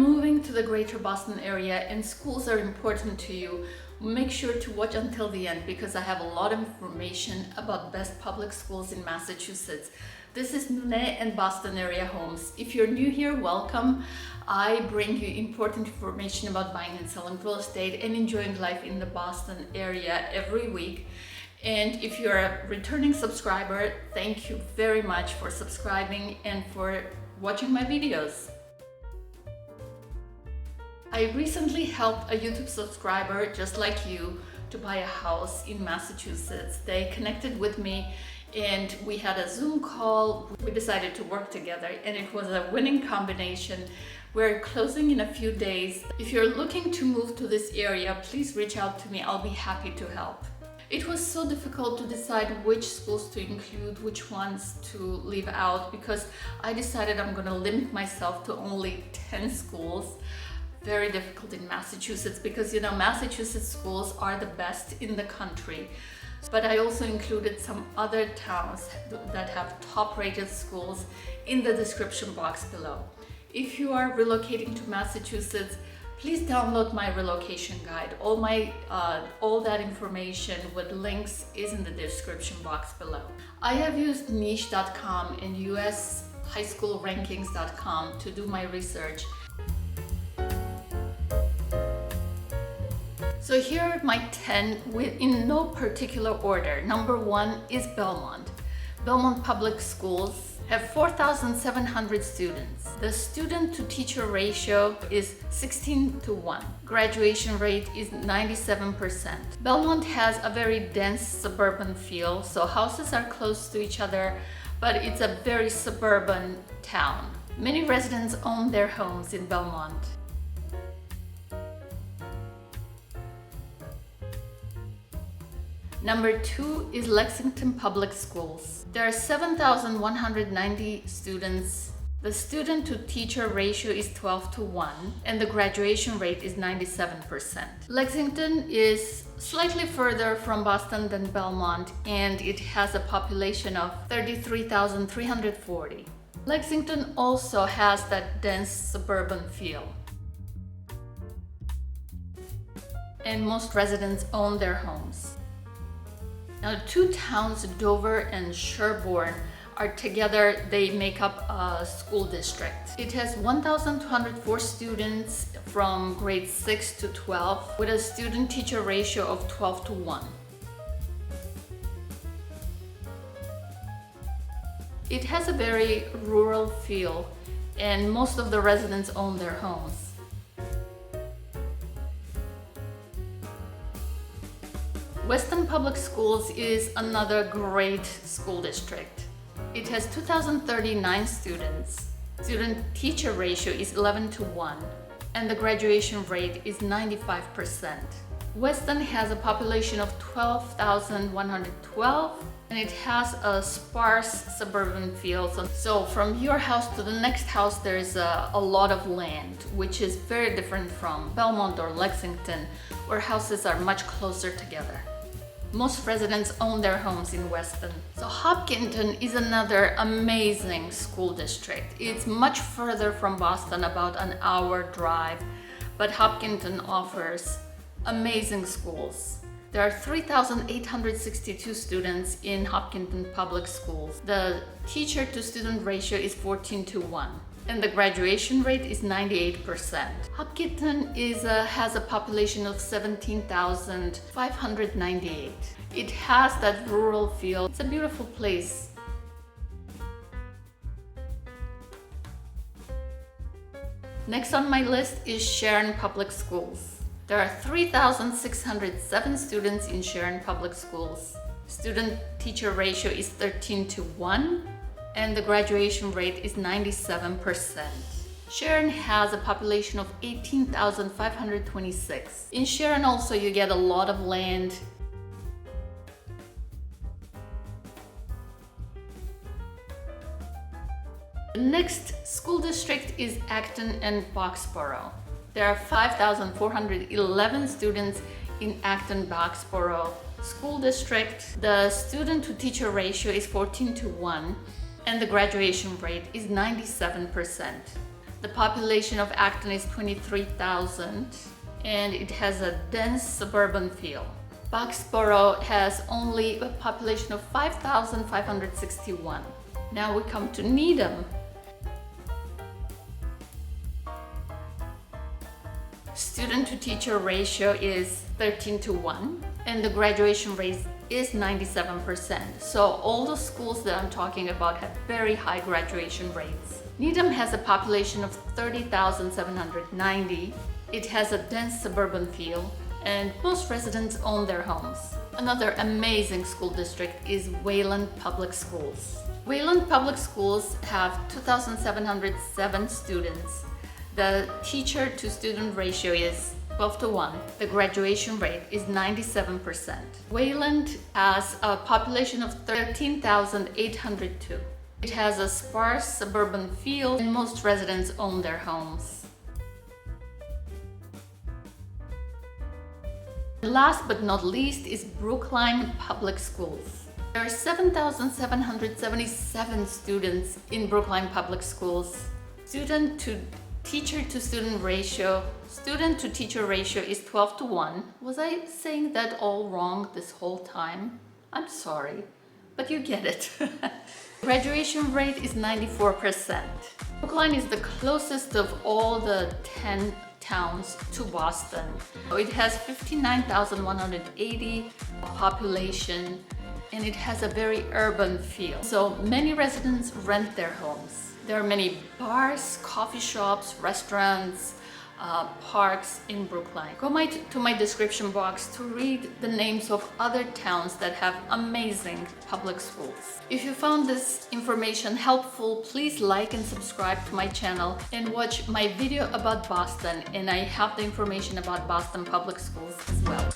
moving to the greater Boston area and schools are important to you, make sure to watch until the end because I have a lot of information about best public schools in Massachusetts. This is Noune and Boston area homes. If you're new here, welcome. I bring you important information about buying and selling real estate and enjoying life in the Boston area every week. And if you're a returning subscriber, thank you very much for subscribing and for watching my videos. I recently helped a YouTube subscriber just like you to buy a house in Massachusetts. They connected with me and we had a Zoom call. We decided to work together and it was a winning combination. We're closing in a few days. If you're looking to move to this area, please reach out to me. I'll be happy to help. It was so difficult to decide which schools to include, which ones to leave out, because I decided I'm going to limit myself to only 10 schools. Very difficult in Massachusetts because, you know, Massachusetts schools are the best in the country. But I also included some other towns that have top-rated schools in the description box below. If you are relocating to Massachusetts, please download my relocation guide. All that information with links is in the description box below. I have used niche.com and ushighschoolrankings.com to do my research. So here are my 10 in no particular order. Number 1 is Belmont. Belmont Public Schools have 4,700 students. The student to teacher ratio is 16:1. Graduation rate is 97%. Belmont has a very dense suburban feel, so houses are close to each other, but it's a very suburban town. Many residents own their homes in Belmont. Number 2 is Lexington Public Schools. There are 7,190 students. The student to teacher ratio is 12:1 and the graduation rate is 97%. Lexington is slightly further from Boston than Belmont and it has a population of 33,340. Lexington also has that dense suburban feel. And most residents own their homes. Now, two towns, Dover and Sherborn, are together. They make up a school district. It has 1,204 students from grade 6 to 12 with a student-teacher ratio of 12:1. It has a very rural feel and most of the residents own their homes. Weston Public Schools is another great school district. It has 2,039 students. Student-teacher ratio is 11:1 and the graduation rate is 95%. Weston has a population of 12,112 and it has a sparse suburban feel. So from your house to the next house there is a lot of land, which is very different from Belmont or Lexington, where houses are much closer together. Most residents own their homes in Weston. So Hopkinton is another amazing school district. It's much further from Boston, about an hour drive, but Hopkinton offers amazing schools. There are 3,862 students in Hopkinton Public Schools. The teacher to student ratio is 14:1. And the graduation rate is 98%. Hopkinton has a population of 17,598. It has that rural feel. It's a beautiful place. Next on my list is Sharon Public Schools. There are 3,607 students in Sharon Public Schools. Student-teacher ratio is 13:1. And the graduation rate is 97%. Sharon has a population of 18,526. In Sharon also you get a lot of land. The next school district is Acton-Boxborough. There are 5,411 students in Acton-Boxborough School District. The student to teacher ratio is 14:1 and the graduation rate is 97%. The population of Acton is 23,000 and it has a dense suburban feel. Boxborough has only a population of 5,561. Now we come to Needham. Student to teacher ratio is 13:1 and the graduation rate is 97%. So all the schools that I'm talking about have very high graduation rates. Needham has a population of 30,790. It has a dense suburban feel and most residents own their homes. Another amazing school district is Wayland Public Schools. Wayland Public Schools have 2,707 students. The teacher to student ratio is 12:1. The graduation rate is 97%. Wayland has a population of 13,802. It has a sparse suburban feel and most residents own their homes. Last but not least is Brookline Public Schools. There are 7,777 students in Brookline Public Schools. Student to teacher ratio is 12:1. Was I saying that all wrong this whole time? I'm sorry, but you get it. Graduation rate is 94%. Brookline is the closest of all the 10 towns to Boston. It has 59,180 population and it has a very urban feel. So many residents rent their homes. There are many bars, coffee shops, restaurants, parks in Brookline. Go to my description box to read the names of other towns that have amazing public schools. If you found this information helpful, please like and subscribe to my channel and watch my video about Boston, and I have the information about Boston public schools as well.